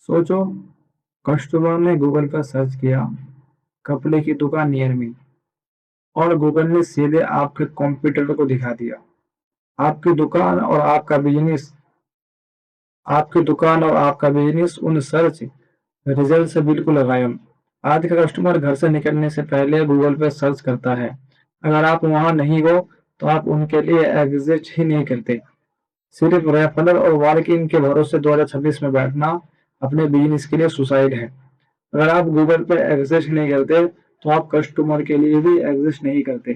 सोचो, कस्टमर ने गूगल पर सर्च किया कपड़े की दुकान नियर मी और गूगल ने सीधे आपके कंप्यूटर को दिखा दिया। आपकी दुकान और आपका बिजनेस आपकी दुकान और आपका बिजनेस उन सर्च रिजल्ट से बिल्कुल गायब। आज का कस्टमर घर से निकलने से पहले गूगल पे सर्च करता है। अगर आप वहां नहीं हो तो आप उनके लिए एग्जिस्ट ही नहीं करते। सिर्फ रेफरल और वॉक-इन के भरोसे 2026 में बैठना अपने बिजनेस के लिए सुसाइड है। अगर आप गूगल पे एग्जिस्ट नहीं करते तो आप कस्टमर के लिए भी एग्जिस्ट नहीं करते।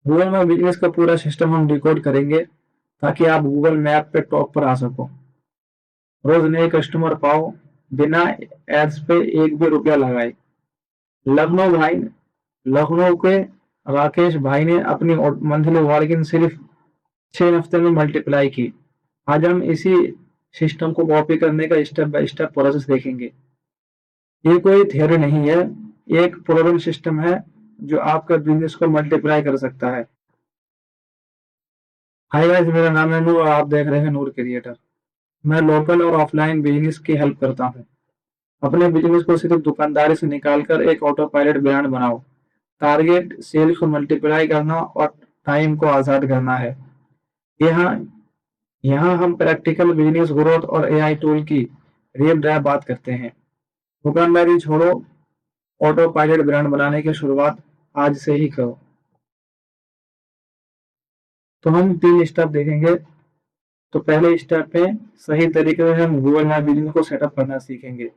गूगल में बिजनेस का पूरा सिस्टम हम डिकोड करेंगे ताकि आप गूगल मैप पे टॉप पर आ सको। रोज नए कस्टमर पाओ बिना एड्स पे एक भी रुपया लगाए। लखनऊ भाई लखनऊ के राकेश भाई ने अपनी मंथली वॉल्यूम सिर्फ 6 हफ्ते में मल्टीप्लाई की। आज हम इसी सिस्टम को कॉपी करने का स्टेप बाय स्टेप प्रोसेस देखेंगे। ये कोई थ्योरी नहीं है, एक प्रूवन सिस्टम है जो आपका बिजनेस को मल्टीप्लाई कर सकता है। हाय गाइस, मेरा नाम है नूर और आप देख रहे हैं नूर क्रिएटर। मैं लोकल और ऑफलाइन बिजनेस की हेल्प करता हूँ। अपने बिजनेस को सिर्फ दुकानदारी से निकालकर एक ऑटो पायलट ब्रांड बनाओ। टारगेट सेल्स को मल्टीप्लाई करना और टाइम को आजाद करना है। यहाँ यहाँ हम प्रैक्टिकल बिजनेस ग्रोथ और एआई टूल की रियल ड्राइव बात करते हैं। दुकानदारी छोड़ो, ऑटो पायलट ब्रांड बनाने की शुरुआत आज से ही करो। तो हम 3 स्टेप देखेंगे। तो पहले स्टेप में सही तरीके से हम गूगल माई बिजनेस को सेटअप करना सीखेंगे।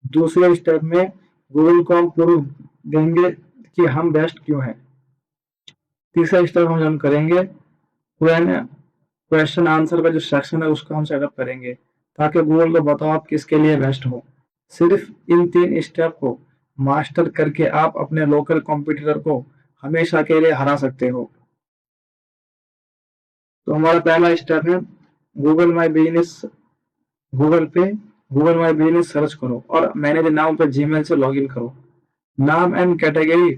दूसरे स्टेप में गूगल को हम प्रूफ देंगे कि हम बेस्ट क्यों हैं। तीसरा स्टेप हम करेंगे क्वेश्चन आंसर का जो सेक्शन है उसको हम सेटअप करेंगे ताकि गूगल को बताओ आप किसके लिए बेस्ट हो। सिर्फ इन 3 स्टेप को मास्टर करके आप अपने लोकल कॉम्पिटिटर को हमेशा के लिए हरा सकते हो। तो हमारा पहला स्टेप है गूगल माई बिजनेस। गूगल पे गूगल माई बिजनेस सर्च करो और मैनेज नाउ पे जीमेल से लॉगिन करो। नाम एंड कैटेगरी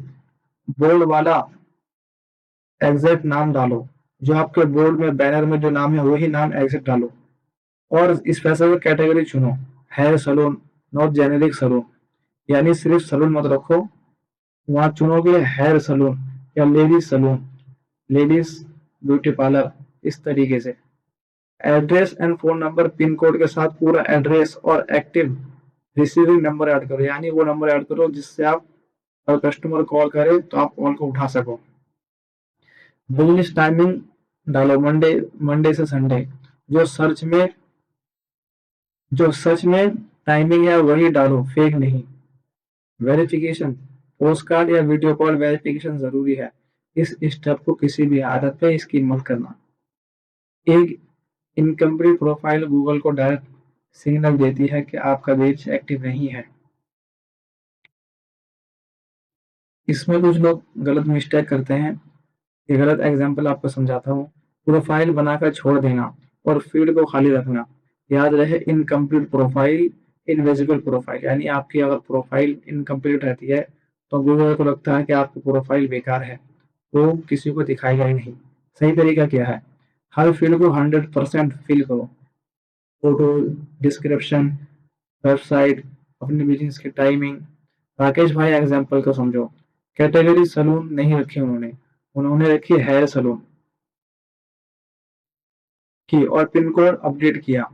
बोल्ड वाला एग्जैक्ट नाम डालो। जो आपके बोर्ड में बैनर में जो नाम है वही नाम एग्जैक्ट डालो और स्पेसिफिक कैटेगरी चुनो। Hair salon, not generic salon, यानी सिर्फ सलून मत रखो। वहां चुनोगे हेयर सलून या ladies salon, ladies beauty parlour, इस तरीके से। Address and phone number pin code के साथ पूरा एड्रेस और एक्टिव रिसीविंग नंबर ऐड करो, यानी वो नंबर ऐड करो जिससे आप अगर कस्टमर कॉल करे तो आप कॉल को उठा सको। बिजनेस टाइमिंग डालो, मंडे मंडे से संडे। जो सर्च में जो सच में टाइमिंग है वही डालो, फेक नहीं। वेरिफिकेशन पोस्ट कार्ड या वीडियो कॉल वेरिफिकेशन जरूरी है। इस स्टेप को किसी भी हालत पे स्किप मत करना। एक इनकम्प्लीट प्रोफाइल गूगल को डायरेक्ट सिग्नल देती है कि आपका पेज एक्टिव नहीं है। इसमें कुछ लोग गलत मिस्टेक करते हैं। ये गलत एग्जाम्पल आपको समझाता हूँ। प्रोफाइल बनाकर छोड़ देना और फील्ड को खाली रखना। याद रहे, इनकम्प्लीट प्रोफाइल इनविजिबल प्रोफाइल, यानी आपकी अगर प्रोफाइल इनकम्प्लीट रहती है तो गूगल को लगता है कि आपकी प्रोफाइल बेकार है, वो किसी को दिखाएगा ही नहीं। सही तरीका क्या है? हर फील्ड को 100% फिल करो। फोटो, डिस्क्रिप्शन, वेबसाइट, अपने बिजनेस की टाइमिंग। राकेश भाई एग्जाम्पल को समझो। कैटेगरी सलून नहीं रखी उन्होंने, उन्होंने रखी हेयर सलून की और पिन कोड अपडेट किया।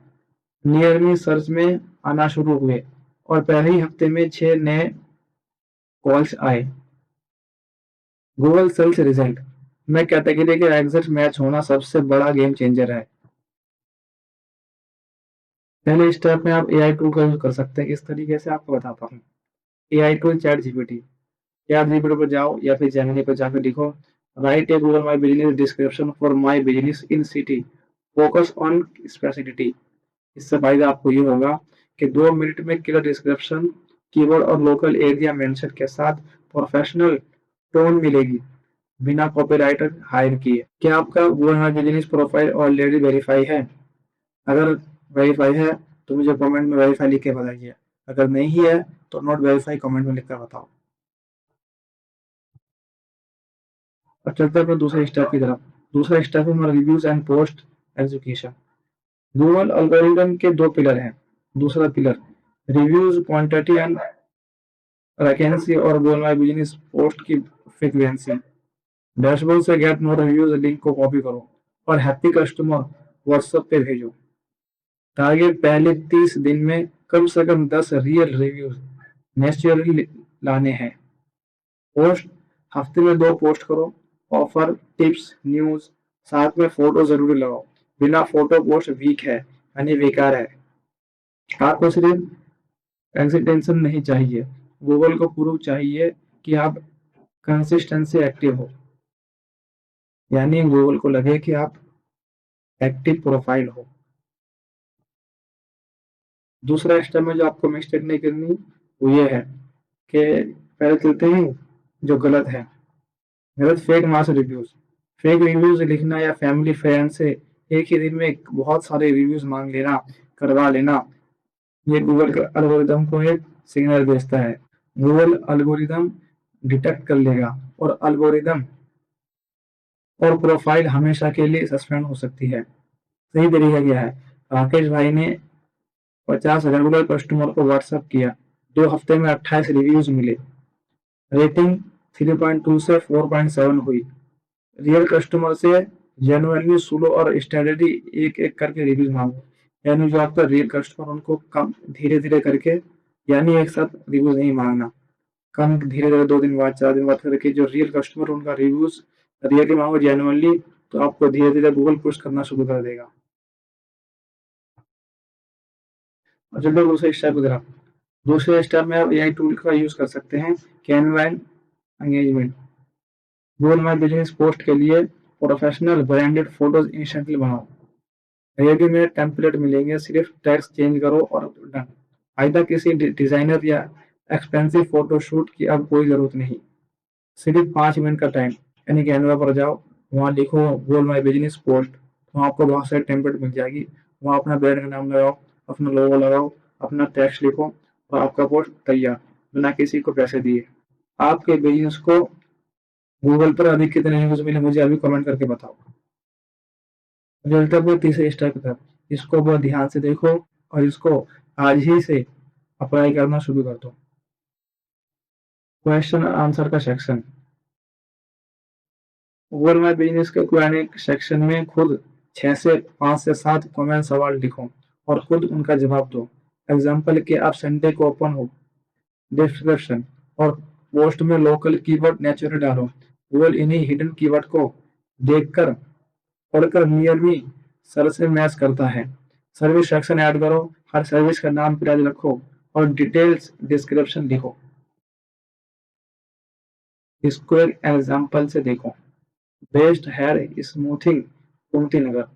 नियर मी सर्च में आना शुरू हुए और पहले ही हफ्ते में 6 नए कॉल्स आए। गूगल सर्च रिजल्ट में कैटेगरी के एग्जैक्ट मैच होना सबसे बड़ा गेम चेंजर है। पहले स्टेप में आप एआई टूल का यूज कर सकते हैं। इस तरीके से आपको बताता हूँ। एआई टूल चैट जीपीटी पर जाओ या फिर जेमिनी पर जाकर लिखो, right A Google my business description for my business in city, focus on specificity. इससे फायदा आपको ये होगा कि 2 मिनट में क्लियर डिस्क्रिप्शन, कीवर्ड और लोकल एरिया मेंशन के साथ प्रोफेशनल टोन मिलेगी, बिना कॉपीराइटर हायर किए। क्या आपका Google my business profile already verify है? अगर वेरीफाई है तो मुझे कमेंट में वेरीफाई लिख के बताइए। अगर नहीं है तो नॉट वेरीफाई कमेंट में लिख कर बताओ। अब चलते हैं अपने दूसरे स्टेप की तरफ। दूसरा स्टेप है हमारा reviews and post education. Google algorithm के दो पिलर हैं। दूसरा pillar reviews quantity and vacancy और गूगल माई बिजनेस पोस्ट की फ्रीक्वेंसी। डैशबोर्ड से गेट मोर रिव्यूज लिंक को कॉपी करो और हैप्पी कस्टमर व्हाट्सएप पे भेजो। टारगेट पहले 30 दिन में कम से कम 10 रियल रिव्यूज नेचुरली लाने हैं। पोस्ट हफ्ते में 2 पोस्ट करो। ऑफर, टिप्स, न्यूज, साथ में फोटो जरूरी लगाओ। बिना फोटो पोस्ट वीक है यानी बेकार है। आपको सिर्फ कंसिस्टेंसी नहीं चाहिए, गूगल को प्रूव चाहिए कि आप कंसिस्टेंसी एक्टिव हो, यानी गूगल को लगे कि आप एक्टिव प्रोफाइल हो। दूसरा स्टेप में जो आपको मिस्टेक नहीं करनी वो ये है कि पहले चलते हैं जो गलत है। गलत फेक मास रिव्यूज। फेक रिव्यूज लिखना या फैमिली फ्रेंड से एक ही दिन में बहुत सारे रिव्यूज मांग लेना, करवा लेना, ये गूगल के एल्गोरिदम को एक सिग्नल भेजता है। गूगल एल्गोरिदम डिटेक्ट कर लेगा और एल्गोरिदम और प्रोफाइल हमेशा के लिए सस्पेंड हो सकती है। सही तरीका क्या है? राकेश भाई ने 50 रेगुलर कस्टमर को व्हाट्सएप किया, 2 हफ्ते में 28 रिव्यूज मिले, रेटिंग 3.2 से 4.7 हुई। रियल कस्टमर से जेन्युइनली सुनो और स्ट्रेटजी एक एक करके रिव्यूज मांगो, यानी जो आपका रियल कस्टमर उनको कम धीरे धीरे करके, यानी एक साथ रिव्यूज नहीं मांगना, कम धीरे धीरे 2 दिन बाद 4 दिन बाद करके जो रियल कस्टमर उनका रिव्यूज रियली मांगो जेन्युइनली, तो आपको धीरे धीरे गूगल पुश करना शुरू कर देगा। और चलो दूसरे स्टेप की तरफ। दूसरे स्टेप में आप एआई टूल का यूज कर सकते हैं, Canva engagement. Google my business post के लिए प्रोफेशनल ब्रांडेड फोटोज इंस्टेंटली बनाओ। रेडीमेड टेम्पलेट मिलेंगे, सिर्फ टेक्स्ट चेंज करो और डन। फायदा किसी डिजाइनर या एक्सपेंसिव फोटो शूट की अब कोई जरूरत नहीं। सिर्फ 5 मिनट का टाइम, यानी कैनवा पर जाओ, वहाँ लिखो गूगल माई बिजनेस पोस्ट, तो आपको बहुत सारी टेम्पलेट मिल जाएगी। वहाँ अपना ब्रांड का नाम लगाओ, अपना लोगो लगाओ, अपना टेक्स्ट लिखो और आपका पोस्ट तैयार, बिना किसी को पैसे दिए। आपके बिजनेस को गूगल पर अधिक कितने व्यूज मिले मुझे अभी कमेंट करके बताओ। वो तीसरे स्टेप की तरफ, इसको बहुत ध्यान से देखो और इसको आज ही से अप्लाई करना शुरू कर दो। क्वेश्चन आंसर का सेक्शन। गूगल माई बिजनेस के क्वेश्चन सेक्शन में खुद 6 से 5 से 7 कॉमन सवाल लिखो और खुद उनका जवाब दो। एग्जाम्पल के आप संडे को ओपन हो, डिस्क्रिप्शन और पोस्ट में लोकल कीवर्ड नेचुरल डालो। गूगल इन्हीं हिडन कीवर्ड को देखकर पढ़कर नियरली सर्च से मैच करता है। सर्विस सेक्शन ऐड करो, हर सर्विस का नाम प्राइस रखो और डिटेल्स डिस्क्रिप्शन लिखो। इसको एक एग्जाम्पल से देखो। बेस्ट हेयर स्मूथिंग कुमती नगर।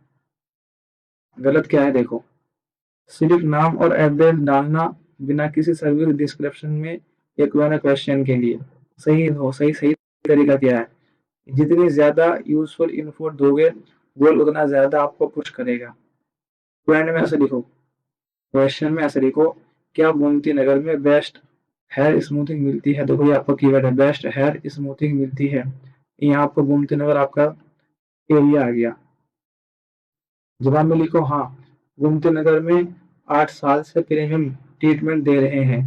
गलत क्या है देखो, सिर्फ नाम और एड्रेस डालना बिना किसी सर्विस डिस्क्रिप्शन में एक क्वेश्चन के लिए। सही हो, सही सही तरीका क्या है? जितनी ज्यादा यूजफुल इन्फो दोगे गूगल उतना ज्यादा आपको पुश करेगा। क्वेश्चन में ऐसे लिखो, क्वेश्चन में ऐसे लिखो, क्या गोमती नगर में बेस्ट हेयर स्मूथिंग मिलती है? देखो ये आपका कीवर्ड है, बेस्ट हेयर स्मूथिंग मिलती है। यहाँ आपको गोमती नगर आपका एरिया आ गया। जवाब में लिखो, हाँ गोमती नगर में 8 साल से प्रीमियम ट्रीटमेंट दे रहे हैं।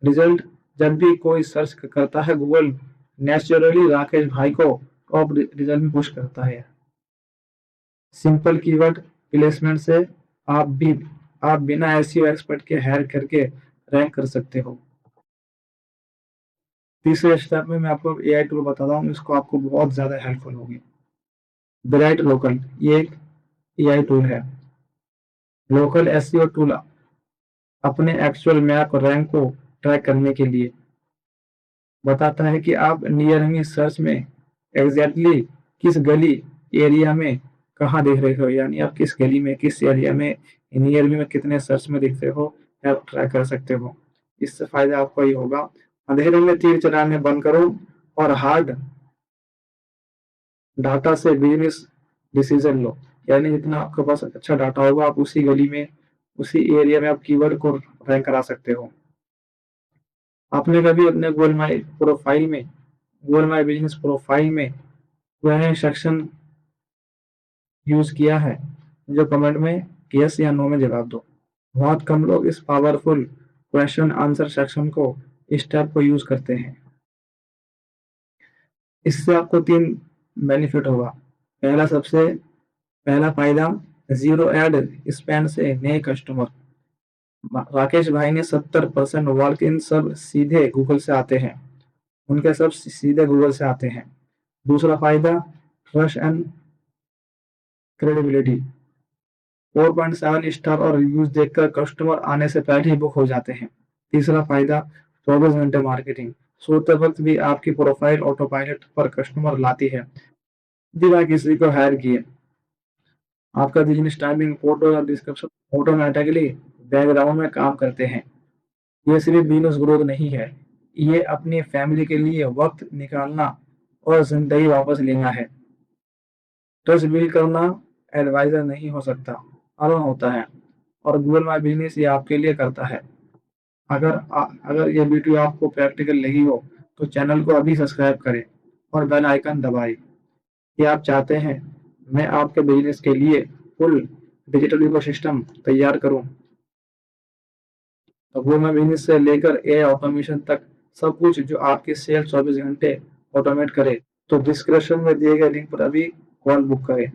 रिजल्ट, जब भी कोई सर्च करता है गूगल नेचुरली राकेश भाई को टॉप रिजल्ट में पुश करता है। सिंपल कीवर्ड प्लेसमेंट से आप बिना एसईओ एक्सपर्ट के हायर करके रैंक कर सकते हो। तीसरे स्टेप में मैं आपको एआई टूल बताता हूँ, इसको आपको बहुत ज्यादा हेल्पफुल होगी। ब्राइट लोकल, ये एक एआई टूल है। लोकल एसईओ टूल अपने एक्चुअल मैप रैंक को ट्रैक करने के लिए बताता है कि आप नियर मी सर्च में एग्जैक्टली किस गली एरिया में कहाँ देख रहे हो, यानी आप किस गली में किस एरिया में नियर मी में कितने सर्च में दिखते हो, आप ट्रैक कर सकते हो। इससे फायदा आपको ये होगा, अंधेरे में तीर चलाने बंद करो और हार्ड डाटा से बिजनेस डिसीजन लो, यानी जितना आपके पास अच्छा डाटा होगा आप उसी गली में उसी एरिया में आप कीवर्ड को रैंक करा सकते हो। आपने कभी अपने गूगल माई बिजनेस प्रोफाइल में वह सेक्शन यूज किया है? जो कमेंट में यस या नो में जवाब दो। बहुत कम लोग इस पावरफुल क्वेश्चन आंसर सेक्शन को इस टैब को यूज करते हैं। इससे आपको 3 बेनिफिट होगा। पहला फायदा, ज़ीरो एड स्पेंड से नए कस्टमर। राकेश भाई ने 70% वॉक इन सब सीधे गूगल से आते हैं। उनके सब सीधे गूगल से आते हैं। दूसरा फायदा, ट्रस्ट एंड क्रेडिबिलिटी। 4.7 स्टार और रिव्यूज देखकर कस्टमर आने से पहले ही बुक हो जाते हैं। तीसरा फायदा, 24 घंटे मार्केटिंग। सोते वक्त भी आपकी प्रोफाइल ऑटो पायलट पर कस्टमर लाती है बिना किसी को हायर किए। आपका बिजनेस टाइमिंग, फोटो और डिस्क्रिप्शन ऑटोमेटिकली बैकग्राउंड में काम करते हैं। ये सिर्फ बिजनेस ग्रोथ नहीं है, ये अपनी फैमिली के लिए वक्त निकालना और जिंदगी वापस लेना है। ट्रस्ट बिल्ड करना एडवाइजर नहीं हो सकता, अरुण होता है, और गूगल माई बिजनेस ये आपके लिए करता है। अगर ये वीडियो आपको प्रैक्टिकल लगी हो तो चैनल को अभी सब्सक्राइब करें और बेल आइकन दबाएं। कि आप चाहते हैं मैं आपके बिजनेस के लिए फुल डिजिटल इकोसिस्टम तैयार करूं, तो वो मैं बिजनेस से लेकर एआई ऑटोमेशन तक सब कुछ जो आपके सेल 24 घंटे ऑटोमेट करे। तो डिस्क्रिप्शन में दिए गए लिंक पर अभी कॉल बुक करें।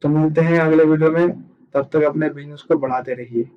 तो मिलते हैं अगले वीडियो में, तब तक अपने बिजनेस को बढ़ाते रहिए।